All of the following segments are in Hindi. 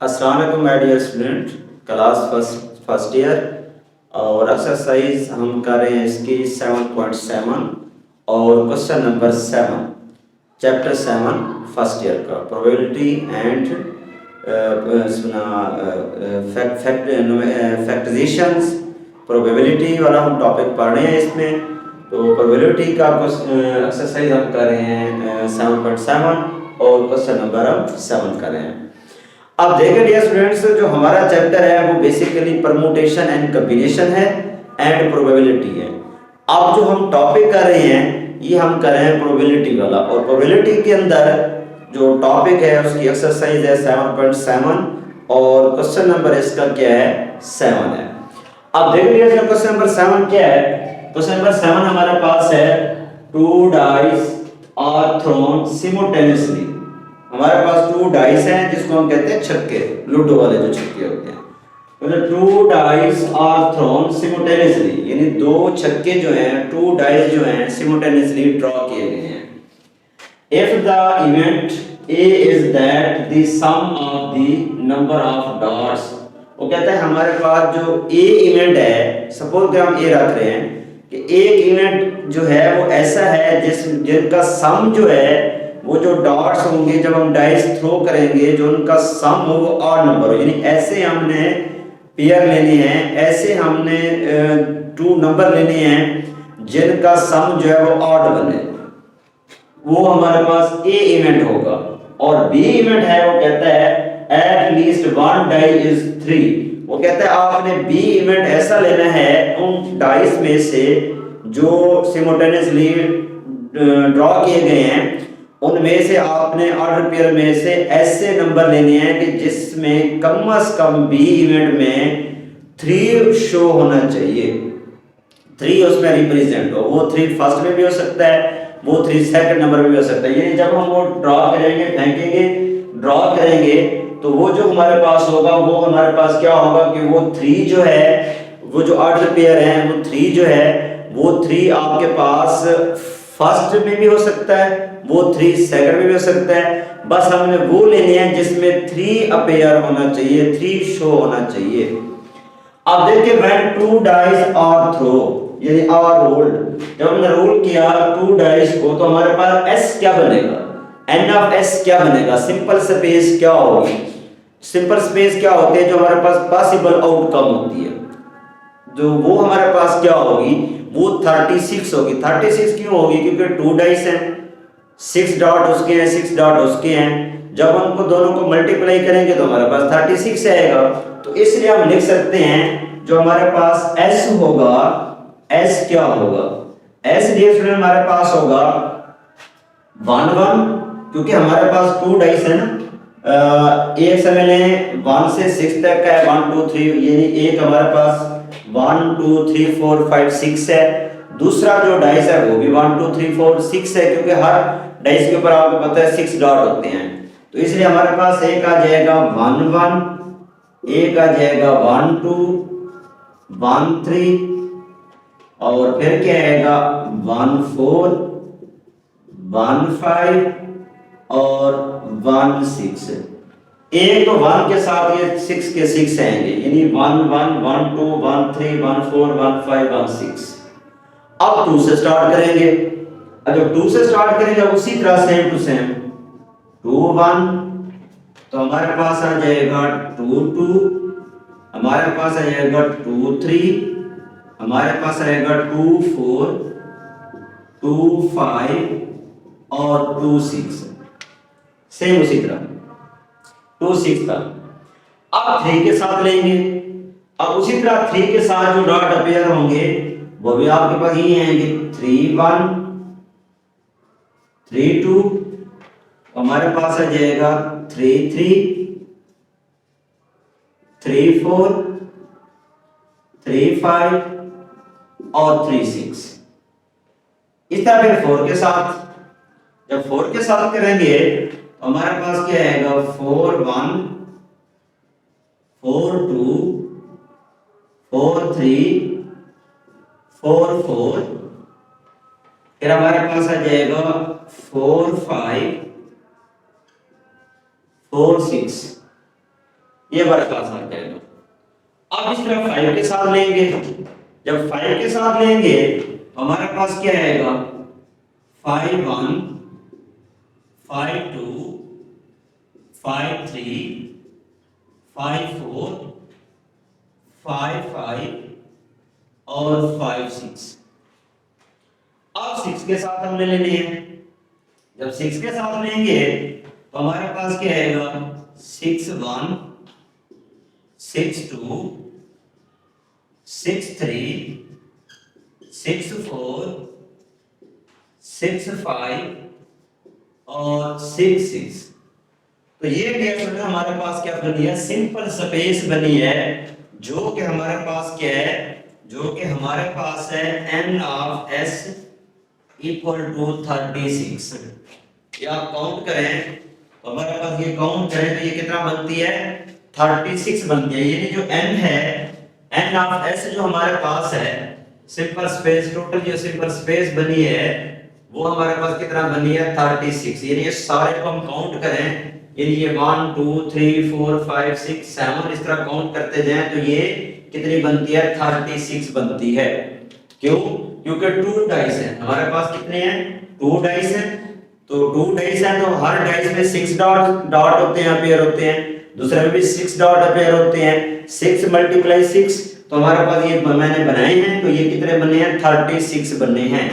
अस्सलाम वालेकुम my dear student, class first year. और एक्सरसाइज हम कर रहे हैं इसकी 7.7 और question number 7, chapter 7 first year का प्रोबेबिलिटी एंड फैक्टराइजेशंस। प्रोबेबिलिटी वाला हम टॉपिक पढ़ रहे हैं इसमें। तो प्रोबेबिलिटी का एक्सरसाइज हम कर रहे हैं 7.7 और क्वेश्चन नंबर हम 7 कर रहे हैं। अब देखें डियर स्टूडेंट्स, जो हमारा चैप्टर है वो बेसिकली परमुटेशन एंड कॉम्बिनेशन है एंड प्रोबेबिलिटी है। अब जो हम टॉपिक कर रहे हैं ये हम कर रहे हैं प्रोबेबिलिटी वाला, और प्रोबेबिलिटी के अंदर जो टॉपिक है उसकी एक्सरसाइज है 7.7 और क्वेश्चन नंबर इसका क्या है 7 है। अब देख लीजिए क्वेश्चन नंबर 7 क्या है। क्वेश्चन नंबर 7 हमारे पास है 2 डाइस आर थ्रोन सिमुलटेनियसली। हमारे पास 2 डाइस हैं जिसको हम कहते हैं छक्के, लूडो वाले जो छक्के होते हैं। मतलब 2 डाइस आर थ्रोन सिमुलटेनियसली, यानी 2 छक्के जो हैं, 2 डाइस जो हैं सिमुलटेनियसली ड्रॉ किए गए हैं। If the event A is that the sum of the number of dots, वो कहता है हमारे पास जो ए इवेंट है, सपोज कि हम ए रख रहे हैं कि एक इवेंट जो है वो ऐसा है जिनका सम जो है वो जो डॉट्स होंगे जब हम डाइस थ्रो करेंगे जो उनका सम हो वो ऑड नंबर हो, यानी ऐसे हमने पेयर लेने हैं, ऐसे हमने 2 नंबर लेने हैं जिनका सम जो है वो ऑड बने, वो हमारे पास ए इवेंट होगा। और बी इवेंट है वो कहता है एट लीस्ट 1 डाई इज 3। वो कहता है आपने बी इवेंट ऐसा लेना है उन डाइस में से जो सिमुलटेनियसली ड्रॉ किए गए हैं उनमें से आपने ऑर्डर पेयर में से ऐसे नंबर लेने हैं कि जिसमें कम से कम बी इवेंट में 3 शो होना चाहिए, 3 उसमें रिप्रेजेंट हो। वो 3 फर्स्ट में भी हो सकता है, वो 3 सेकंड नंबर में भी हो सकता है। यानी जब हम वो ड्रॉ करेंगे, फेंकेंगे, ड्रॉ करेंगे तो वो जो हमारे पास होगा वो हमारे पास क्या होगा कि वो 3 जो है, वो जो ऑर्डर पेयर है वो 3 जो है वो 3 आपके पास फर्स्ट में भी हो सकता है, वो 3 सेकंड में भी हो सकता है। बस हमने वो लेने हैं जिसमें 3 अपेयर होना चाहिए, 3 शो होना चाहिए। अब देखिए व्हेन 2 डाइस आर थ्रो, यानी आर रोल्ड, जब हमने रोल किया 2 डाइस को तो हमारे पास एस क्या बनेगा, एन ऑफ एस क्या बनेगा, सिंपल स्पेस क्या होगी। सिंपल स्पेस क्या होती है जो हमारे पास पॉसिबल आउटकम होती है, जो वो हमारे पास क्या होगी वो 36 होगी। 36 क्यों होगी, क्योंकि 2 डाइस हैं, 6 डॉट उसके हैं, 6 डॉट उसके हैं। जब उनको दोनों को मल्टीप्लाई करेंगे तो हमारे पास 36 आएगा। तो इसलिए हम लिख सकते हैं जो हमारे पास s होगा, s क्या होगा, s डियर स्टूडेंट हमारे पास होगा 1 1, क्योंकि हमारे पास 2 डाइस है ना। एक समय लें 1 से 6 तक का है, 1 2 3, यानी एक हमारे पास 1 2 3 4 5 6 है। दूसरा जो डाइस है वो भी 1 2 3 4 6 है, क्योंकि हर डाइस के ऊपर आपको पता है 6 डॉट होते हैं। तो इसलिए हमारे पास एक आ जाएगा 1 1, एक आ जाएगा 1 2 1 3, और फिर क्या आएगा 1 4 1 5 और 1 6। एक तो 1 के साथ ये 6 के 6 आएंगे, यानी 1 1 1 2 1 3 1 4 1 5 1 6। अब 2 से स्टार्ट करेंगे, जब 2 से स्टार्ट करेंगे उसी तरह सेम टू सेम 2 1, तो हमारे पास आ जाएगा 2 2, हमारे पास आ जाएगा 2 3, हमारे पास आएगा 2 4 2 5 और 2 6, सेम उसी तरह 2 6 तक। अब 3 के साथ लेंगे, अब उसी तरह 3 के साथ जो डॉट अपेयर होंगे वो भी आपके पास ये आएंगे 3 1 3 2, हमारे पास आ जाएगा 3 3 3 4 3 5 और 3 6। इस तरह फिर 4 के साथ, जब 4 के साथ करेंगे तो हमारे पास क्या आएगा 4 1 4 2 4 3 4 4, फिर हमारे पास आ जाएगा 4 5 4 6। ये हमारे पास आ जाएगा। अब इस तरह 5 के साथ लेंगे, जब 5 के साथ लेंगे तो हमारे पास क्या आएगा, 5 1 5 2 5 3 5 4 5 5 और 5 6। अब 6 के साथ हमने ले लिए, जब 6 के साथ लेंगे तो हमारे पास क्या आएगा, 6 1 6 2 6 3 6 4 6 5 और 6 6। तो ये क्या हमारे पास क्या बनी है, सिंपल स्पेस बनी है, जो कि हमारे पास क्या है, जो कि हमारे पास है n of s equal to 36। ये आप काउंट करें तो हमारे पास ये काउंट करें तो ये कितना बनती है, 36 बनती है। यानी जो n है, n ऑफ s जो हमारे पास है, सिंपल स्पेस, टोटल जो सिंपल स्पेस बनी है वो हमारे पास कितना बनी है, 36। यानी ये सारे को हम काउंट करें, यानी ये 1 2 3 4 5 6 7 इस तरह काउंट करते जाएं तो ये कितनी बनती है, 36 बनती है। क्यों, क्योंकि 2 डाइस है हमारे पास, कितने हैं, 2 डाइस है। तो 2 डाइस है तो हर डाइस में 6 डॉट होते हैं, अपीयर होते हैं, दूसरे में भी 6 डॉट अपीयर होते हैं। 6 × 6 तो हमारे पास ये मैंने बनाए हैं, तो ये कितने बने हैं, 36 बने हैं।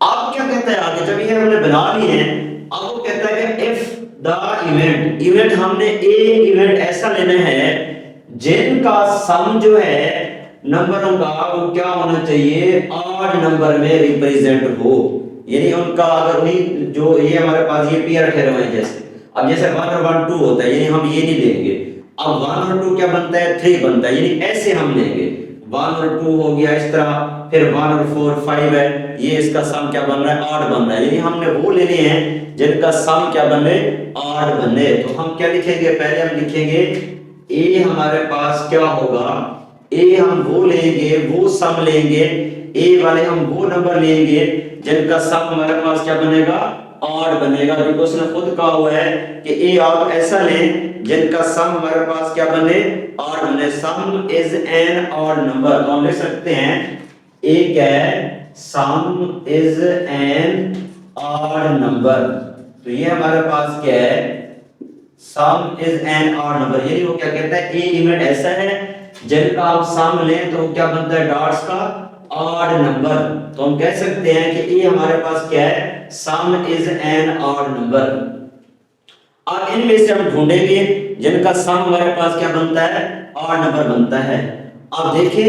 अब क्या कहता है आगे, जब ये हमने बना लिए हैं, अब वो कहता है कि इफ द इवेंट हमने एक इवेंट ऐसा लेना है जिनका सम जो है नंबरों का वो क्या होना चाहिए, ऑड नंबर में रिप्रेजेंट हो। यानी उनका अगर उन्हीं जो ये हमारे पास ये पेयर ठहरे हुए हैं, जैसे अब जैसे 1 और 1 2 होता है, यानी हम ये नहीं लेंगे। अब 1 और 2 क्या बनता है, 3 बनता है, यानी ऐसे हम लेंगे। 1 और 2 हो गया इस तरह, फिर 1 और 4 5 है, ये इसका सम क्या बन रहा है, ऑड बन रहा है। यानी हमने वो लेने हैं जिनका सम क्या बने, ऑड बने। तो हम क्या लिखेंगे, पहले हम लिखेंगे ए हमारे पास क्या होगा, ए हम वो लेंगे, वो सम लेंगे, ए वाले हम वो नंबर लेंगे जिनका सम हमारे पास क्या बनेगा, ऑड बनेगा। क्योंकि उसने खुद कहा हुआ है कि ए आप ऐसा लें जिनका सम हमारे पास क्या बने, ऑड बने। सम इज एन ऑड नंबर, तो हम लिख सकते हैं ए क्या है, सम इज एन ऑड नंबर। तो ये हमारे पास क्या है, सम इज एन ऑड नंबर। यानी वो क्या कहता है, ए इवेंट ऐसा है जिनका आप सम लें तो क्या बनता है, डॉट्स का ऑड नंबर। तो हम कह सकते हैं कि ए हमारे पास क्या है, सम इज एन ऑड नंबर। अब इनमें से हम ढूंढेंगे जिनका सम हमारे पास क्या बनता है, ऑड नंबर बनता है। अब देखें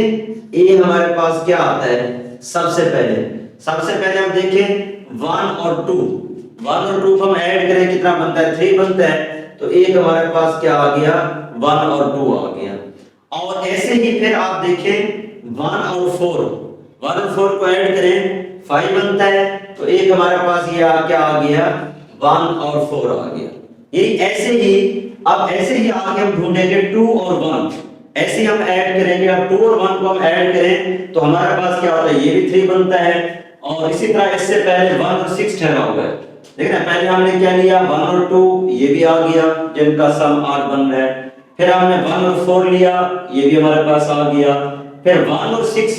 ए हमारे पास क्या आता है, सबसे पहले हम देखें 1 और 2, 1 और 2 को हम ऐड करें कितना बनता है, 3 बनता है। तो एक हमारे पास क्या आ गया, 1 और 2 आ गया। और ऐसे ही फिर आप देखें 1 और 4 को ऐड करें 5 बनता है। तो एक हमारे पास ये क्या आ गया, 1 और 4 आ गया। ये ऐसे ही, अब ऐसे ही आगे हम ढूंढेंगे 2 और 1, ऐसे हम ऐड करेंगे। अब 2 और 1 को हम ऐड करें तो हमारे पास क्या होता है, ये भी 3 बनता है। और इसी तरह इससे पहले 1 और 6 ठहरा हुआ है, देखिए ना, पहले हमने क्या लिया, 1 और 2, ये भी आ गया जिनका सम 8 बन रहा है। फिर हमने 1 और 4 लिया, ये भी हमारे पास आ गया। फिर 1 और 6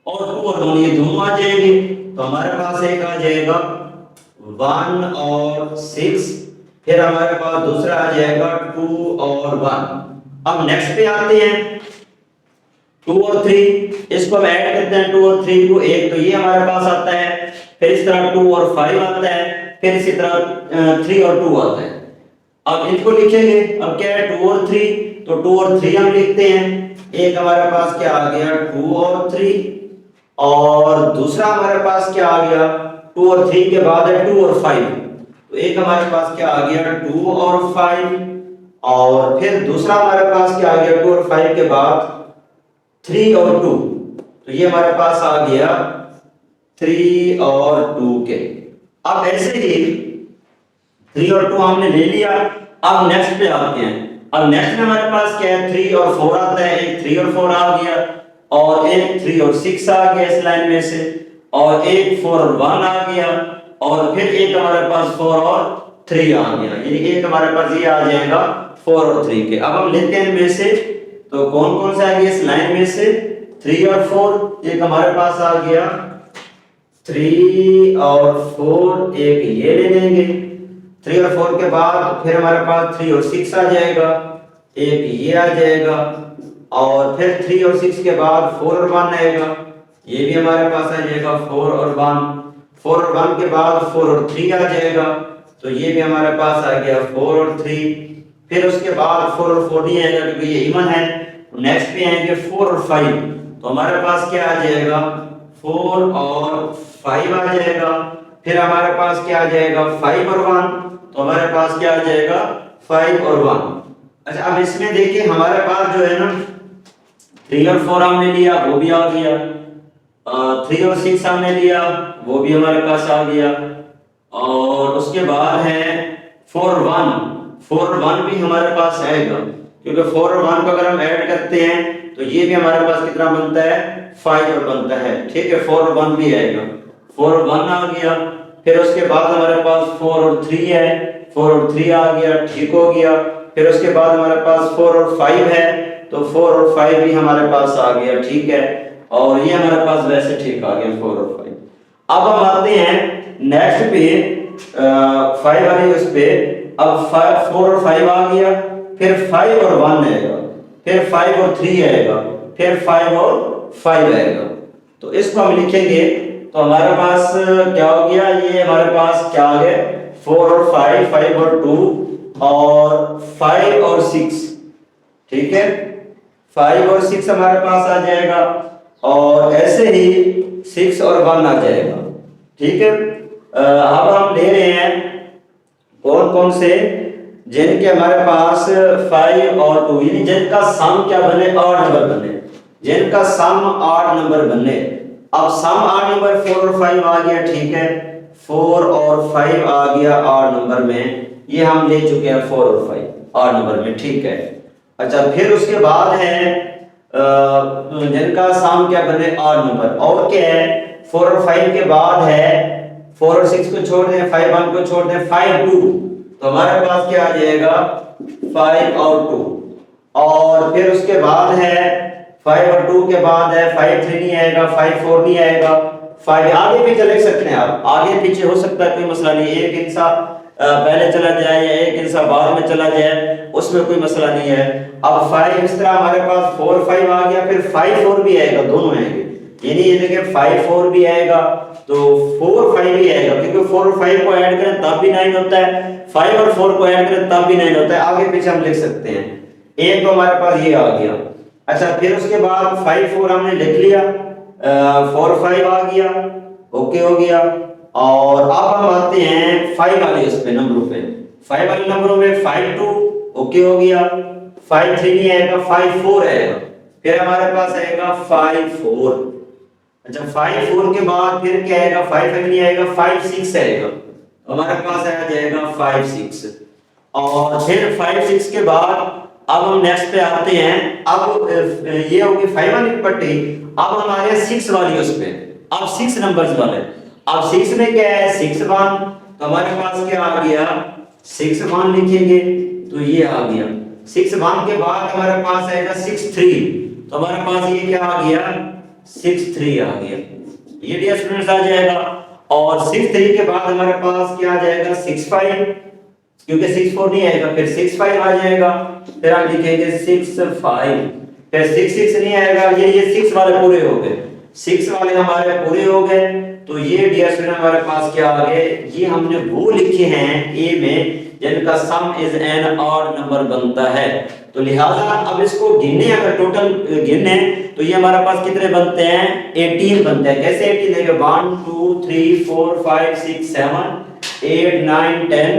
और 2 और 1 ये दोनों आ जाएंगे, तो हमारे पास एक आ जाएगा 1 और 6। फिर हमारे पास दूसरा आ जाएगा 2 और 1। अब नेक्स्ट पे आते हैं 2 और 3, इसको हम ऐड करते हैं 2 और 3 को, एक तो ये हमारे पास आता है। फिर इस तरह 2 और 5 आता है, फिर इसी तरह 3 और 2 आता है। अब इनको लिखेंगे, अब क्या है 2 और 3, तो 2 और 3 हम लिखते हैं। एक हमारे पास क्या आ गया, 2 और 3, और दूसरा हमारे पास क्या आ गया, 2 और 3 के बाद है 2 और 5। तो एक हमारे पास क्या आ गया, 2 और 5, और फिर दूसरा हमारे पास क्या आ गया, 2 और 5 के बाद 3 और 2। तो ये हमारे पास आ गया 3 और 2 के। अब ऐसे ही 3 और 2 हमने ले लिया। अब नेक्स्ट पे आते हैं। अब नेक्स्ट में हमारे पास क्या है, 3 और 4 आता है। एक 3 और 4 आ गया, और एक 3 और 6 आ गया इस लाइन में से, और एक 4 और 1 आ गया, और फिर एक हमारे पास 4 और 3 आ गया। यानी एक हमारे पास ये आ जाएगा 4 और 3 के। अब हम लेते हैं इनमें से, तो कौन कौन सा आ गया इस लाइन में से, 3 और 4 एक हमारे पास आ गया, 3 और 4 एक ये ले लेंगे। 3 और 4 के बाद फिर हमारे पास 3 और 6 आ जाएगा, एक ये आ जाएगा, और फिर 3 और 6 के बाद 4 और 1 आएगा, ये भी हमारे पास आ जाएगा 4 और 1। 4 और 1 के बाद 4 और 3 आ जाएगा, तो ये भी हमारे पास आ गया 4 और 3। फिर उसके बाद 4 और 4 नहीं आएगा क्योंकि ये इवन है। नेक्स्ट पे आएंगे 4 और 5, तो हमारे पास क्या आ जाएगा, 4 और 5 आ जाएगा। फिर हमारे पास क्या आ जाएगा, 5 और 1, तो हमारे पास क्या आ जाएगा, 5 और 1। अच्छा, अब इसमें देखिए हमारे पास जो है ना 3 और 4 हमने लिया, वो भी आ गया। 3 और 6 हमने लिया, वो भी हमारे पास आ गया। और उसके बाद है 4 और 1, 4 और 1 भी हमारे पास आएगा, क्योंकि 4 और 1 को अगर हम ऐड करते हैं तो ये भी हमारे पास कितना बनता है, 5 और बनता है। ठीक है, 4 और 1 भी आएगा, 4 और 1 आ गया। फिर उसके बाद हमारे पास 4 और 3 है, 4 और 3 आ गया, ठीक हो गया। फिर उसके बाद हमारे पास 4 और 5 है, तो 4 और 5 भी हमारे पास आ गया, ठीक है। और ये हमारे पास वैसे ठीक आ गया 4 और 5। अब हम आते हैं नेक्स्ट पे 5 वाले उस पे। अब 4 और 5 आ गया, फिर 5 और 1 आएगा, फिर 5 और 3 आएगा, फिर 5 और 5 आएगा। तो इसको हम लिखेंगे तो हमारे पास क्या हो गया, ये हमारे पास क्या आ गया, 4 और 5, 5 और 2 और 5 और 6। ठीक है, 5 और 6 हमारे पास आ जाएगा, और ऐसे ही 6 और 1 आ जाएगा। ठीक है, अब हम ले रहे हैं कौन कौन से, जिनके हमारे पास 5 और 2 यानी जिनका सम क्या बने, 8 नंबर बने, जिनका सम 8 नंबर बने। अब सम 8 नंबर 4 और 5 आ गया, ठीक है, 4 और 5 आ गया 8 नंबर में, ये हम ले चुके हैं 4 और 5 8 नंबर में, ठीक है। अच्छा, फिर उसके बाद है जिनका सम क्या बने 8 नंबर, और क्या है, 4 और 5 के बाद है 4 और 6 को छोड़ दें, 5 1 को छोड़ दें, 5 2, तो हमारे पास क्या आ जाएगा 5 और 2। और फिर उसके बाद है 5 और 2 के बाद है 5 3 नहीं आएगा, 5 4 नहीं आएगा, 5 आगे पीछे लिख सकते हैं आप, आगे पीछे हो सकता है, कोई मसला नहीं। एक हिस्सा पहले चला जाए या एक हिस्सा बाद में चला जाए, उसमें कोई मसला नहीं है। अब 5 इस तरह हमारे पास 4 5 आ गया, फिर 5 4 भी आएगा, दोनों आएंगे, यानी ये देखिए 5 4 भी आएगा तो 4 5 भी आएगा, क्योंकि 4 और 5 को ऐड करें तब भी 9 होता है, 5 और 4 को ऐड करें तब भी 9 होता है। आगे पीछे हम लिख सकते हैं। एक तो हमारे पास ये आ गया। अच्छा, फिर उसके बाद 5 4 हमने लिख लिया, 4 5 आ गया, ओके हो गया। और अब हम आते हैं 5 वाले उस पे नंबरों पे, 5 वाले नंबरों में 5 2 ओके हो गया, 5 3 नहीं आएगा, 5 4 आएगा, फिर हमारे पास आएगा 5 4। अच्छा, 5 4 के बाद फिर क्या आएगा, 5 5 नहीं आएगा, 5 6 आएगा, हमारे पास आ जाएगा 5 6। और फिर 5 6 के बाद अब हम नेक्स्ट पे आते हैं। अब ये होगी 5 वाली पट्टी, अब हमारे 6 वाली उस पे, अब 6 नंबर्स वाले। अब 6 में क्या है, 6 1, तो हमारे पास क्या आ गया, 6 1 लिखेंगे तो ये आ गया। 6 1 के बाद हमारे पास आएगा 6 3, तो हमारे पास ये क्या आ गया, 6 3 आ गया, ये डियर स्टूडेंट्स आ जाएगा। और 6 3 के बाद हमारे पास क्या आ जाएगा, 6 5, क्योंकि 6 4 नहीं आएगा, फिर 6 5 आ जाएगा, फिर हम लिखेंगे 6 5, फिर 6 6 नहीं आएगा, ये 6 वाले पूरे हो गए, 6 वाले हमारे पूरे हो गए। तो ये डियर स्टूडेंट हमारे पास क्या आ गए, ये हमने वो लिखे हैं ए में जिनका सम इज एन ऑड नंबर बनता है। तो लिहाजा अब इसको गिने, अगर टोटल गिने तो ये हमारे पास कितने बनते हैं, 18 बनते हैं। कैसे 18 देंगे, 1 2 3 4 5 6 7 8 9 10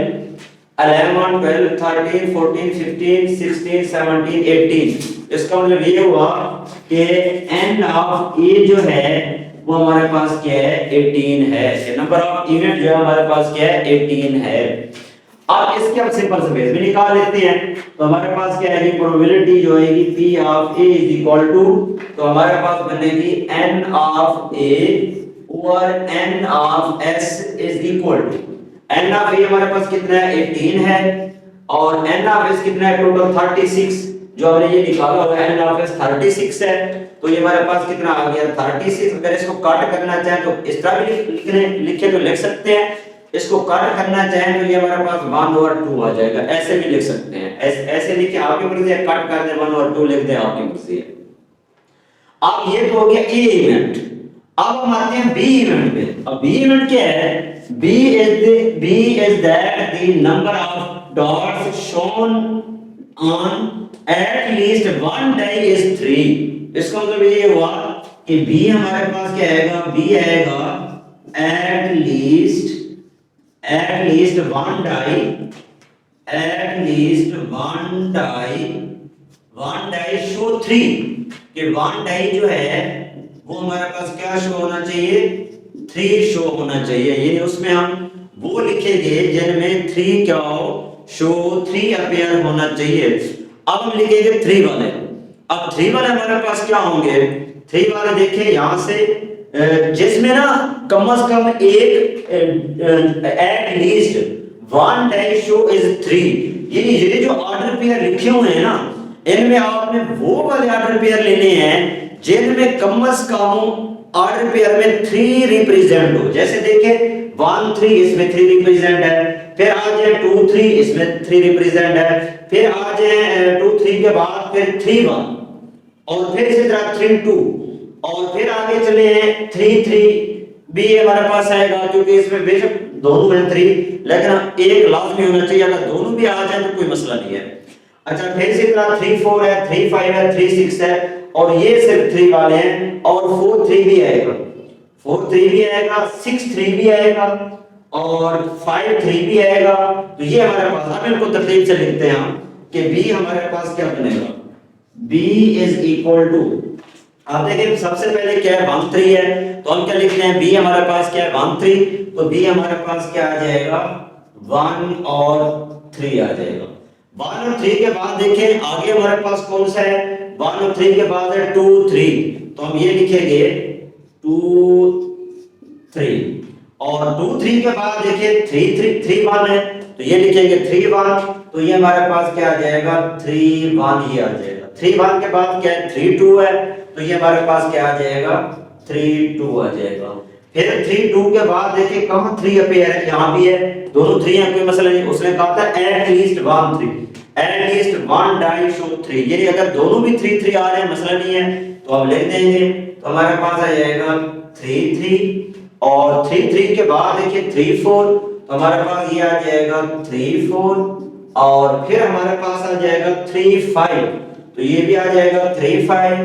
11 12 13 14 15 16 17 18। इसका मतलब ये हुआ कि एन ऑफ ए जो है वो हमारे पास क्या है, 18 है। नंबर ऑफ यूनिट जो है हमारे पास क्या है, 18 है। अब इसके हम सिंपल से बेस भी निकाल लेते हैं। तो हमारे पास क्या है, प्रोबेबिलिटी जो है P of A is equal to, तो हमारे पास बनेगी N of A over N of S is equal to, N of A हमारे पास कितना है, 18 है, और एन ऑफ एस कितना है टोटल 36, जो हमने ये निकाला हुआ एन ऑफ एस 36 है, तो ये हमारे पास कितना आ गया 36। अगर इसको काट करना चाहें तो इस तरह भी लिखे तो लिख सकते हैं, इसको काट करना चाहें तो ये हमारे पास 1/2 आ जाएगा, ऐसे भी लिख सकते हैं, ऐसे लिखे आपकी मर्जी है, काट कर दे 1/2 लिख दे आपकी मर्जी है। अब ये तो हो गया ए इवेंट। अब हम आते हैं बी इवेंट पे। अब बी इवेंट क्या है? B is that the number of dots shown on at least one die is 3। इसका मतलब ये हुआ कि बी हमारे पास क्या आएगा? बी आएगा at least one die, at least one die show 3, कि वन डाई जो है वो हमारे पास क्या शो होना चाहिए? 3 शो होना चाहिए। यानी उसमें हम वो लिखेंगे जिनमें 3 क्या हो? शो 3 अपीयर होना चाहिए। अब हम लिखेंगे 3 वाले। अब 3 वाले हमारे पास क्या होंगे? 3 वाले देखिए यहां से जिसमें ना कम से कम एक at least one die show is 3। ये जो ऑर्डर पेयर लिखे हुए हैं ना, इनमें आपने वो वाले ऑर्डर पेयर लेने हैं जिनमें कम से कम ऑर्डर पेयर में 3 रिप्रेजेंट हो। जैसे देखिए 1 3 इसमें 3 रिप्रेजेंट है, फिर आ जाए 2 3 इसमें 3 रिप्रेजेंट है, फिर आ जाए 2 3 के बाद फिर 3 1 और फिर इसी तरह 3 2 और फिर आगे चले हैं 3 3 भी हमारे पास आएगा, क्योंकि इसमें बेशक दोनों में 3 लेकिन एक लाजमी होना चाहिए। अगर दोनों भी आ जाए तो कोई मसला नहीं है। अच्छा फिर इसी तरह 3 4 है, 3 5 है, 3 6 है और ये सिर्फ 3 वाले हैं और 4 3 भी आएगा, 4 3 भी आएगा, 6 3 भी आएगा और 5 3 भी आएगा। तो ये हमारे पास, अब इनको तरतीब से लिखते हैं हम कि b हमारे पास क्या बनेगा? b इज इक्वल टू, आप देखिए सबसे पहले क्या है 1 3 है, तो हम क्या लिखते हैं? b हमारे पास क्या है 1 3, तो b हमारे पास क्या आ जाएगा? 1 और 3 आ जाएगा। 1 और 3 के बाद देखें आगे हमारे पास कौन सा है? 1 और 3 के बाद है 2 3, तो हम ये लिखेंगे 2 3 और 2 3 के बाद देखिए 3 3 3 1 है, तो ये लिखेंगे 3 1, तो ये हमारे पास क्या आ जाएगा? 3 1 ये आ जाएगा। 3 1 के बाद क्या है? 3 2 है, तो ये हमारे पास क्या आ जाएगा? 3 2 आ जाएगा। फिर 3 2 के बाद देखिए कहां 3 अपीयर है? यहां भी है, दोनों 3 है, कोई मसला नहीं। उसने कहा था at least 1 3, at least one die show 3, यानी अगर दोनों भी 3 3 आ रहे हैं मसला नहीं है तो हम लिख देंगे। तो हमारे पास आ जाएगा 3 3 और 3 3 के बाद देखिए 3 4, तो हमारे पास ये आ जाएगा 3 4 और फिर हमारे पास आ जाएगा 3 5, तो ये भी आ जाएगा 3 5,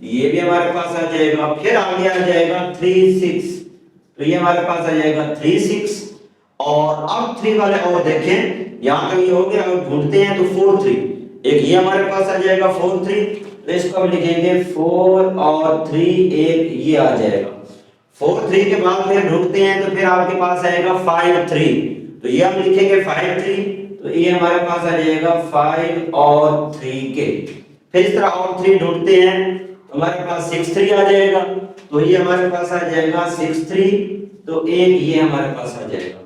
ये भी हमारे पास आ जाएगा। फिर आगे आ जाएगा 3 6, तो ये हमारे पास आ जाएगा 3 6 और अब 3 वाले और देखें यहां तक ये हो गया। अब ढूंढते हैं तो 4 3, एक ये हमारे पास आ जाएगा 4 3, तो इसको हम लिखेंगे 4 और 3, एक ये आ जाएगा। 4 3 के बाद फिर ढूंढते हैं तो फिर आपके पास आएगा 5 3, तो ये हम लिखेंगे 5 3, तो ये हमारे पास आ जाएगा 5 और 3 के। फिर इस तरह और 3 ढूंढते हैं तो हमारे पास 6 3 आ जाएगा, तो ये हमारे पास आ जाएगा 6 3, तो एक ये हमारे पास आ जाएगा।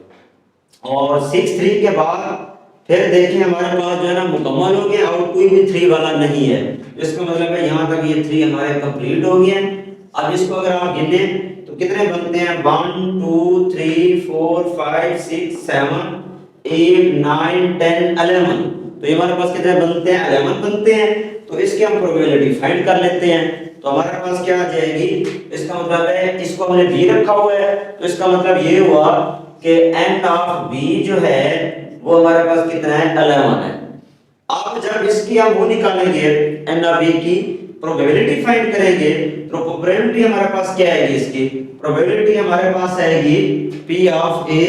और 6 3 के बाद फिर देखिए हमारे पास जो है ना मुकम्मल हो गया और कोई भी 3 वाला नहीं है, इसका मतलब है यहाँ तक ये 3 हमारे कंप्लीट हो गए हैं। अब इसको अगर आप गिने तो कितने बनते हैं? 1 2 3 4 5 6 7 8 9 10 11, तो ये हमारे पास कितने बनते हैं? 11 बनते हैं। तो इसकी हम प्रोबेबिलिटी फाइंड कर लेते हैं, तो हमारे पास क्या आ जाएगी? इसका मतलब है इसको हमने b रखा हुआ है, तो इसका मतलब ये हुआ कि n ऑफ b जो है वो हमारे पास कितना है? 11 है। अब जब इसकी हम वो निकालेंगे n ऑफ b की प्रोबेबिलिटी फाइंड करेंगे, तो प्रोबेबिलिटी हमारे पास क्या आएगी? इसकी प्रोबेबिलिटी हमारे पास आएगी p of a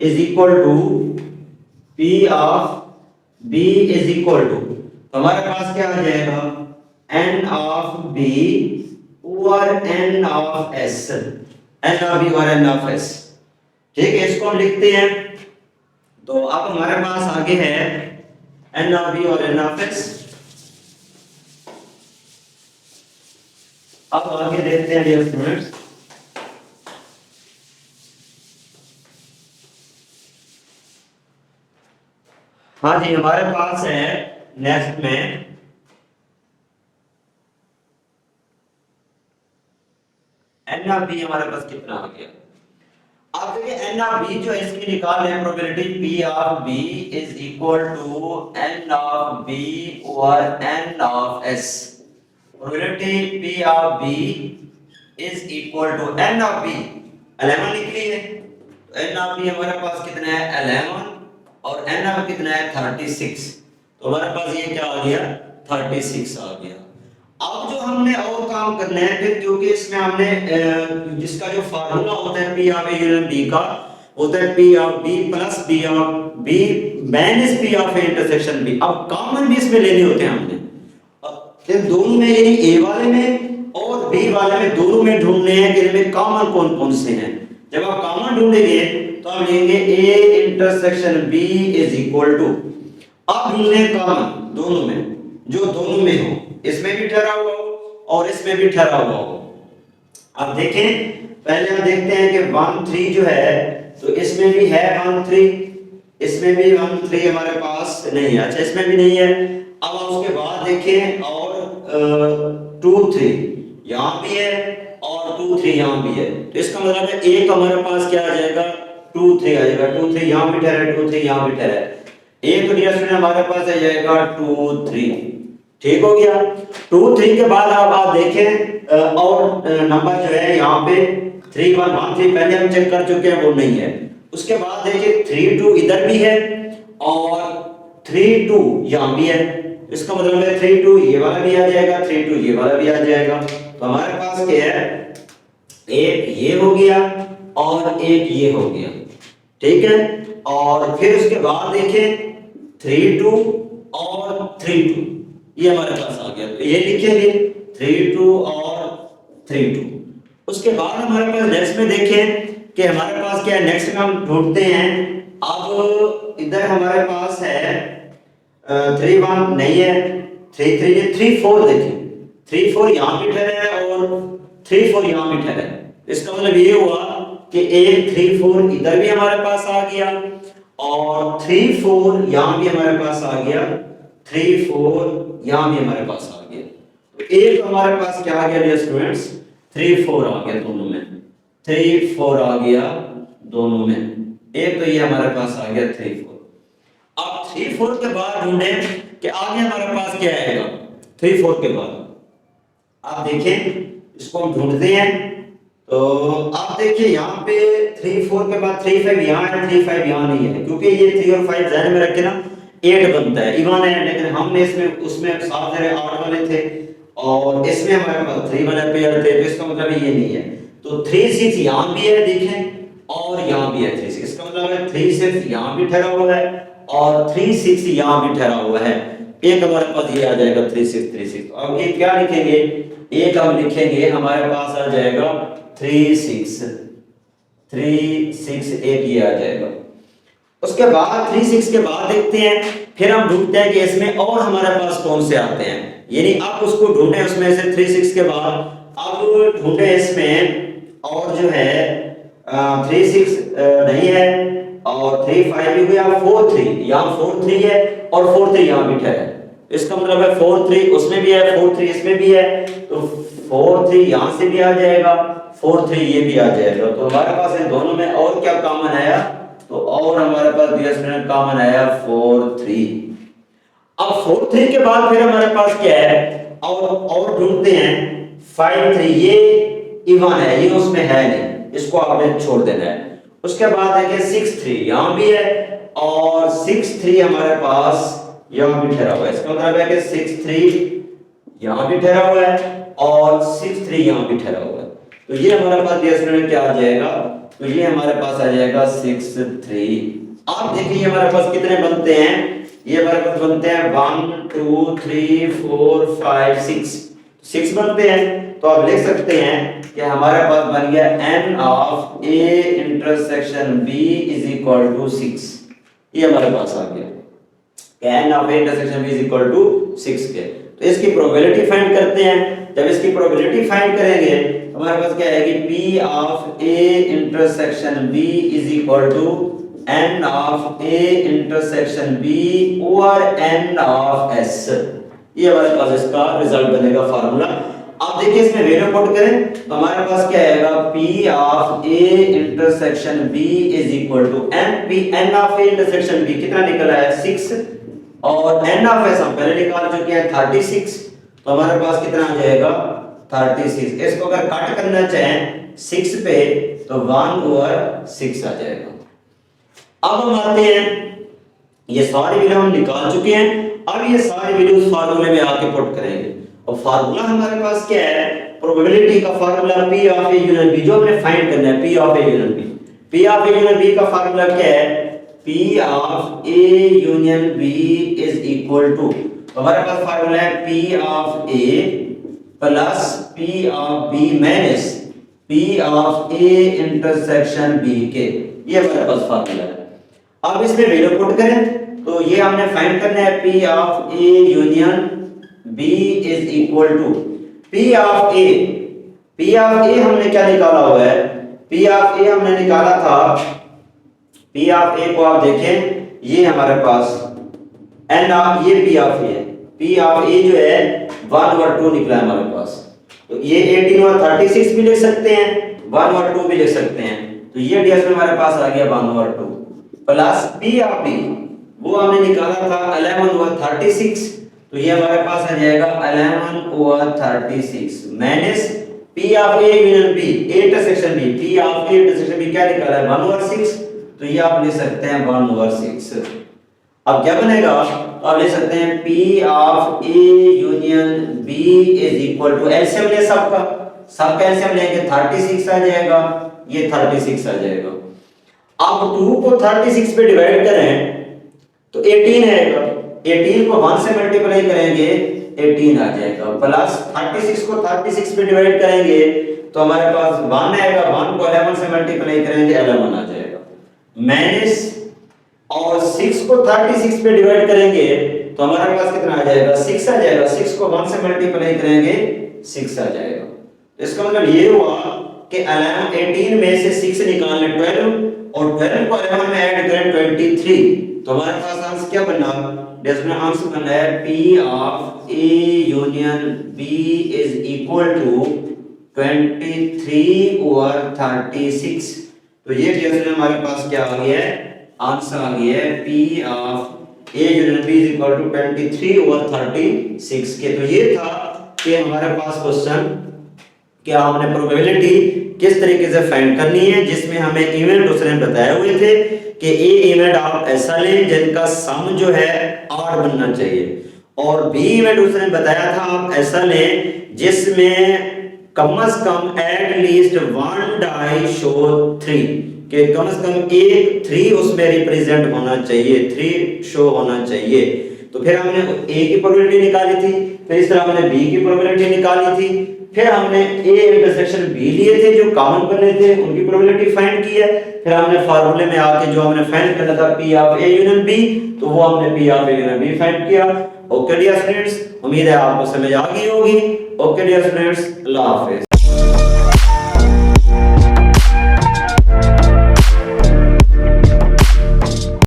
is equal to p of b is equal to, तो हमारे पास क्या आ जाएगा? n of b over n of s, n of b over n of s। ठीक है, इसको हम लिखते हैं। तो अब हमारे पास आगे है n ऑफ b और n ऑफ s। अब आगे देखते हैं डियर स्टूडेंट्स, हाँ जी, हमारे पास है नेक्स्ट में एन ऑफ बी हमारे पास कितना आ गया। आप देखिए एन ऑफ बी जो है इसकी निकाल रहे हैं probability P of B is equal to N of B over N of S. Probability P of B is equal to N of B 11 निकली है, तो एन ऑफ बी हमारे पास कितना है 11 और एन ऑफ कितना है 36। तो हमारे पास ये क्या आ गया 36 आ गया। अब जो हमने और काम करना है फिर, क्योंकि इसमें हमने जिसका जो फार्मूला होता है P of A union B का होता है P of B plus P of B minus P of A intersection B. अब कॉमन भी इसमें लेने होते हैं हमने, अब दोनों में यानी ए वाले में और बी वाले में दोनों में ढूंढने हैं कि इनमें कॉमन कौन कौन से हैं। जब आप कॉमन ढूंढेंगे तो हम लेंगे A intersection B is equal to, अब ढूंढने कॉमन दोनों में, जो दोनों में हो, इसमें भी ठहरा हुआ हो और इसमें भी ठहरा हुआ हो। अब देखें पहले हम देखते हैं कि 1 3 जो है तो इसमें भी है 1 3, इसमें भी 1 3 हमारे पास नहीं है, अच्छा इसमें भी नहीं है। अब आप उसके बाद देखें और 2 3 यहाँ भी है और 2 3 यहाँ भी है, तो इसका मतलब है एक हमारे पास क्या आ जाएगा 2 3 आ जाएगा, 2 3 यहाँ भी ठहरा है 2 3 यहाँ भी ठहरा है, एक डिस्टेंस हमारे पास आ जाएगा 2 3। ठीक हो गया। 2 3 के बाद आप देखें और नंबर जो है यहाँ पे 3 1 1 3 पहले हम चेक कर चुके हैं वो नहीं है। उसके बाद देखिए 3 2 इधर भी है और 3 2 यहाँ भी है, इसका मतलब है 3 2 ये वाला भी आ जाएगा 3 2 ये वाला भी आ जाएगा। तो हमारे पास क्या है एक ये हो गया और एक ये हो गया, ठीक है। और फिर उसके बाद देखें 3 2 और 3 2 ये हमारे पास आ गया, तो ये लिखेंगे 3 2 और 3 2। उसके बाद हमारे पास नेक्स्ट में देखें कि हमारे पास क्या है, नेक्स्ट में हम ढूंढते हैं। अब इधर हमारे पास है 3 1 नहीं है, 3 3 ये 3 4 देखें 3 4 यहाँ भी ठहरा है और 3 4 यहाँ भी ठहरा है, इसका मतलब ये हुआ कि एक 3 4 इधर भी हमारे पास आ गया और 3 4 यहाँ भी हमारे पास आ गया, 3 4 यहाँ भी हमारे पास आ गया। तो एक हमारे पास क्या आ गया डियर स्टूडेंट्स 3 4 आ गया दोनों में, 3 4 आ गया दोनों में, एक तो ये हमारे पास आ गया 3 4। अब 3 4 के बाद ढूंढे कि आगे हमारे पास क्या आएगा 3 4 के बाद। आप देखें इसको हम ढूंढते हैं तो आप देखिए यहाँ पे 3 4 के बाद 3 5 यहाँ है 3 5 यहाँ नहीं है, क्योंकि ये 3 और 5 ध्यान में रखे ना 8 बनता है इवन है, लेकिन हमने इसमें उसमें साथ जरे 8 वाले थे और इसमें हमारे पास 3 वाले पेयर थे, तो इसका मतलब ये नहीं है। तो 3 6 यहाँ भी है देखें और यहाँ भी है 3 6, इसका मतलब है 3 6 यहाँ भी ठहरा हुआ है और 3 6 यहाँ भी ठहरा हुआ है, एक हमारे पास ये आ जाएगा 3 6 3 6। अब ये क्या लिखेंगे, एक हम लिखेंगे हमारे पास आ जाएगा 3 6 3 6 एक ये आ जाएगा। उसके बाद 3 6 के बाद देखते हैं, फिर हम ढूंढते हैं कि इसमें और हमारे पास कौन से आते हैं, यानी आप उसको ढूंढे उसमें से 3 6 के बाद अब ढूंढे इसमें और जो है 3 6 नहीं है और 3 5 भी गया 4 3 यहाँ 4 3 है और 4 3 यहाँ भी ठहरा है, इसका मतलब है 4 3 उसमें भी है 4 3 इसमें भी है, तो 4 3 यहाँ से भी आ जाएगा 4 3 ये भी आ जाएगा। तो हमारे पास इन दोनों में और क्या कॉमन आया, तो और हमारे पास डियर कॉमन आया 4 3। अब 4 3 के बाद फिर हमारे पास क्या है और ढूंढते हैं 5 3 ये इवन है ये उसमें है नहीं, इसको आपने छोड़ देना है। उसके बाद देखिए 6 3 यहाँ भी है और 6 3 हमारे पास यहाँ भी ठहरा हुआ है, इसका मतलब है कि 6 3 यहाँ भी ठहरा हुआ है और 6 3 यहाँ भी ठहरा हुआ है, तो ये हमारे पास डियर स्टूडेंट क्या आ जाएगा, तो ये हमारे पास आ जाएगा 6 3। आप देखिए हमारे पास कितने बनते हैं, ये हमारे पास बनते हैं 1 2 3 4 5 6 बनते हैं। तो आप लिख सकते हैं कि हमारे पास बन गया n of a intersection b is equal to 6, ये हमारे पास आ गया n of a intersection b is equal to 6 के। तो इसकी प्रोबेबिलिटी फाइंड करते हैं, जब इसकी प्रोबेबिलिटी फाइंड करेंगे हमारे पास क्या आएगी p of a intersection b is equal to n of a intersection b over n of s, ये हमारे पास इसका रिजल्ट बनेगा फार्मूला। अब देखिए इसमें वैल्यू पुट करें तो हमारे पास क्या आएगा, p of a intersection b is equal to n of a intersection b कितना निकला है 6, और n ऑफ s हम पहले निकाल चुके हैं 36, तो हमारे पास कितना आ जाएगा 36। इसको अगर कट करना चाहें 6 पे तो 1 ओवर 6 आ जाएगा। अब हम आते हैं, ये सारी वैल्यू हम निकाल चुके हैं, अब ये सारी वैल्यूज फार्मूले में आके पुट करेंगे। और फार्मूला हमारे पास क्या है, प्रोबेबिलिटी का formula P of A union B, जो हमने फाइंड करना है P of A union B। P of A union B का फार्मूला क्या है, P of A union B is equal to, हमारे पास फार्मूला है P of A plus P of B minus P of A intersection B के, ये हमारे पास फार्मूला है। अब इसमें वैल्यू पुट करें तो ये हमने फाइंड करना है P of A union B is equal to P of A। P of A हमने क्या निकाला हुआ है, P ऑफ A हमने निकाला था, P ऑफ A को आप देखें ये हमारे पास n ऑफ ये P ऑफ A है, P ऑफ A जो है 1/2 निकला है हमारे पास, तो ये 18/36 भी ले सकते हैं, 1/2 भी ले सकते हैं, तो ये ds में हमारे पास आ गया 1/2 प्लस P ऑफ B वो हमने निकाला था 11/36, तो ये हमारे पास आ जाएगा 11/36 minus P of A union B intersection B, P of A intersection B क्या निकाला है 1/6, तो ये आप ले सकते हैं 1/6। अब क्या बनेगा, आप ले सकते हैं P of A union B is equal to, LCM ले सबका एलसीएम लेंगे 36 आ जाएगा, ये 36 आ जाएगा। अब 2 को 36 पे डिवाइड करें तो 18 आएगा, 18 को 1 से मल्टीप्लाई करेंगे 18 आ जाएगा, प्लस 36 को 36 पे डिवाइड करेंगे तो हमारे पास 1 आएगा, 1 को 11 से मल्टीप्लाई करेंगे 11 आ जाएगा, माइनस और 6 को 36 पे डिवाइड करेंगे तो हमारे पास कितना आ जाएगा 6 आ जाएगा, 6 को 1 से मल्टीप्लाई करेंगे 6 आ जाएगा। इसका मतलब ये हुआ कि 18 में से 6 निकालने 12 और 12 को 11 में ऐड करें 23, तो हमारे पास आंसर क्या बना, जिसमें आंसर बना है P of A union B is equal to 23/36। तो ये जिसमें हमारे पास क्या आ गया है, आंसर आ गया है P of A union B is equal to 23/36 के। तो ये था कि हमारे पास क्वेश्चन क्या हमने प्रोबेबिलिटी किस तरीके से फाइंड करनी है, जिसमें हमें इवेंट उसने बताए हुए थे कि ए इवेंट आप ऐसा लें जिनका सम जो है 8 बनना चाहिए, और बी इवेंट उसने बताया था आप ऐसा लें जिसमें कम से कम एट लीस्ट 1 डाई शो 3, कि कम से कम एक 3 उसमें रिप्रेजेंट होना चाहिए, 3 शो होना चाहिए। तो फिर हमने ए की प्रोबेबिलिटी निकाली थी, फिर इस तरह हमने बी की प्रोबेबिलिटी निकाली थी, फिर हमने ए इंटरसेक्शन बी लिए थे जो कॉमन बने थे, उनकी प्रोबेबिलिटी फाइंड की है, फिर हमने फार्मूले में आके जो हमने फाइंड करना था P of A union B, तो वो हमने P of A union B find किया। ओके डियर स्टूडेंट्स, उम्मीद है आपको समझ आ गई होगी। ओके डियर स्टूडेंट्स, अल्लाह हाफिज।